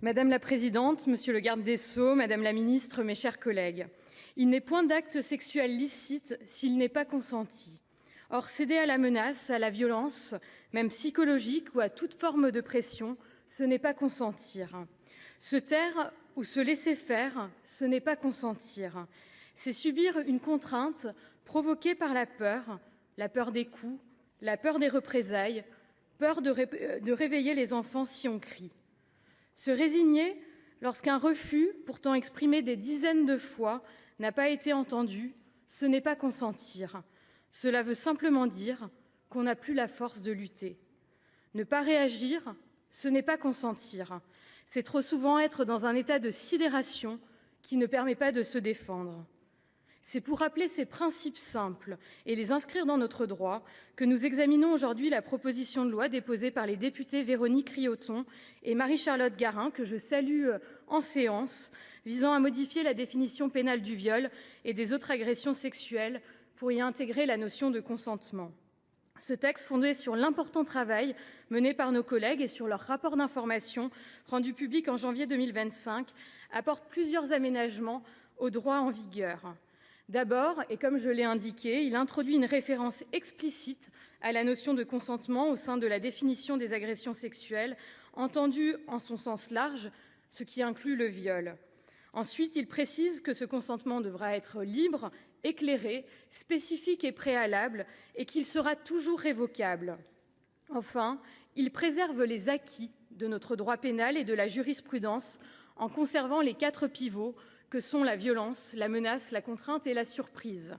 Madame la présidente, monsieur le garde des Sceaux, madame la ministre, mes chers collègues, il n'est point d'acte sexuel licite s'il n'est pas consenti. Or, céder à la menace, à la violence, même psychologique ou à toute forme de pression, ce n'est pas consentir. Se taire ou se laisser faire, ce n'est pas consentir. C'est subir une contrainte provoquée par la peur des coups, la peur des représailles, peur de réveiller les enfants si on crie. Se résigner lorsqu'un refus, pourtant exprimé des dizaines de fois, n'a pas été entendu, ce n'est pas consentir. Cela veut simplement dire qu'on n'a plus la force de lutter. Ne pas réagir, ce n'est pas consentir. C'est trop souvent être dans un état de sidération qui ne permet pas de se défendre. C'est pour rappeler ces principes simples et les inscrire dans notre droit que nous examinons aujourd'hui la proposition de loi déposée par les députés Véronique Riotton et Marie-Charlotte Garin, que je salue en séance, visant à modifier la définition pénale du viol et des autres agressions sexuelles pour y intégrer la notion de consentement. Ce texte, fondé sur l'important travail mené par nos collègues et sur leur rapport d'information rendu public en janvier 2025, apporte plusieurs aménagements au droit en vigueur. D'abord, et comme je l'ai indiqué, il introduit une référence explicite à la notion de consentement au sein de la définition des agressions sexuelles, entendue en son sens large, ce qui inclut le viol. Ensuite, il précise que ce consentement devra être libre, éclairé, spécifique et préalable, et qu'il sera toujours révocable. Enfin, il préserve les acquis de notre droit pénal et de la jurisprudence en conservant les 4 pivots que sont la violence, la menace, la contrainte et la surprise.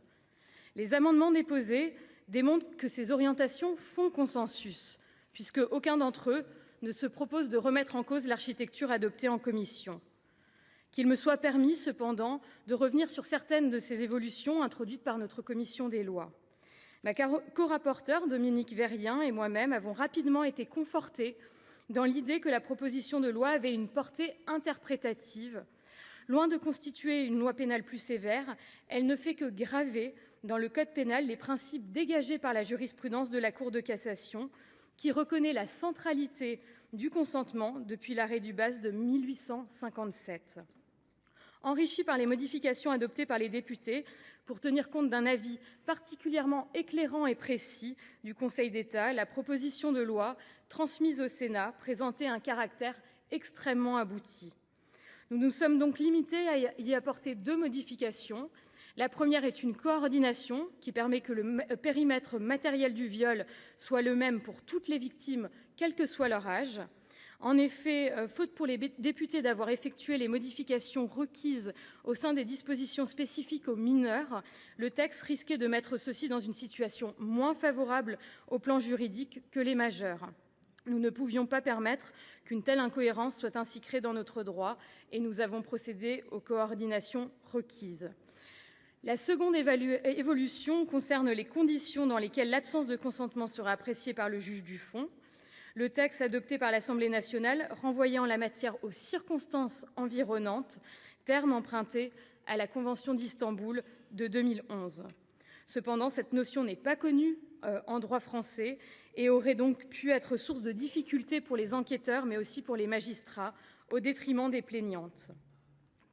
Les amendements déposés démontrent que ces orientations font consensus, puisque aucun d'entre eux ne se propose de remettre en cause l'architecture adoptée en commission. Qu'il me soit permis, cependant, de revenir sur certaines de ces évolutions introduites par notre commission des lois. Ma co-rapporteure Dominique Vérien et moi-même avons rapidement été confortés dans l'idée que la proposition de loi avait une portée interprétative. Loin de constituer une loi pénale plus sévère, elle ne fait que graver dans le code pénal les principes dégagés par la jurisprudence de la Cour de cassation, qui reconnaît la centralité du consentement depuis l'arrêt du BAS de 1857. Enrichie par les modifications adoptées par les députés pour tenir compte d'un avis particulièrement éclairant et précis du Conseil d'État, la proposition de loi transmise au Sénat présentait un caractère extrêmement abouti. Nous nous sommes donc limités à y apporter 2 modifications. La première est une coordination qui permet que le périmètre matériel du viol soit le même pour toutes les victimes, quel que soit leur âge. En effet, faute pour les députés d'avoir effectué les modifications requises au sein des dispositions spécifiques aux mineurs, le texte risquait de mettre ceux-ci dans une situation moins favorable au plan juridique que les majeurs. Nous ne pouvions pas permettre qu'une telle incohérence soit ainsi créée dans notre droit et nous avons procédé aux coordinations requises. La seconde évolution concerne les conditions dans lesquelles l'absence de consentement sera appréciée par le juge du fond. Le texte adopté par l'Assemblée nationale renvoyait en la matière aux circonstances environnantes, terme emprunté à la Convention d'Istanbul de 2011. Cependant, cette notion n'est pas connue en droit français et aurait donc pu être source de difficultés pour les enquêteurs, mais aussi pour les magistrats, au détriment des plaignantes.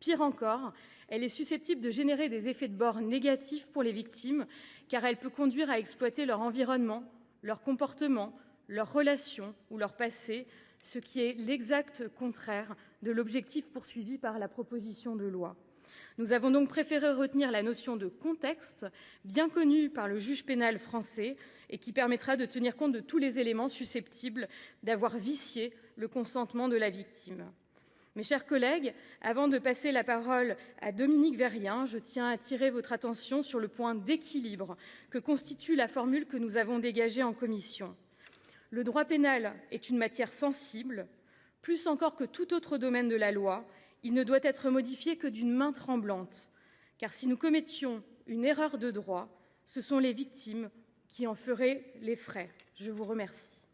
Pire encore, elle est susceptible de générer des effets de bord négatifs pour les victimes, car elle peut conduire à exploiter leur environnement, leur comportement, leurs relations ou leur passé, ce qui est l'exact contraire de l'objectif poursuivi par la proposition de loi. Nous avons donc préféré retenir la notion de contexte, bien connue par le juge pénal français, et qui permettra de tenir compte de tous les éléments susceptibles d'avoir vicié le consentement de la victime. Mes chers collègues, avant de passer la parole à Dominique Vérien, je tiens à attirer votre attention sur le point d'équilibre que constitue la formule que nous avons dégagée en commission. Le droit pénal est une matière sensible, plus encore que tout autre domaine de la loi. Il ne doit être modifié que d'une main tremblante, car si nous commettions une erreur de droit, ce sont les victimes qui en feraient les frais. Je vous remercie.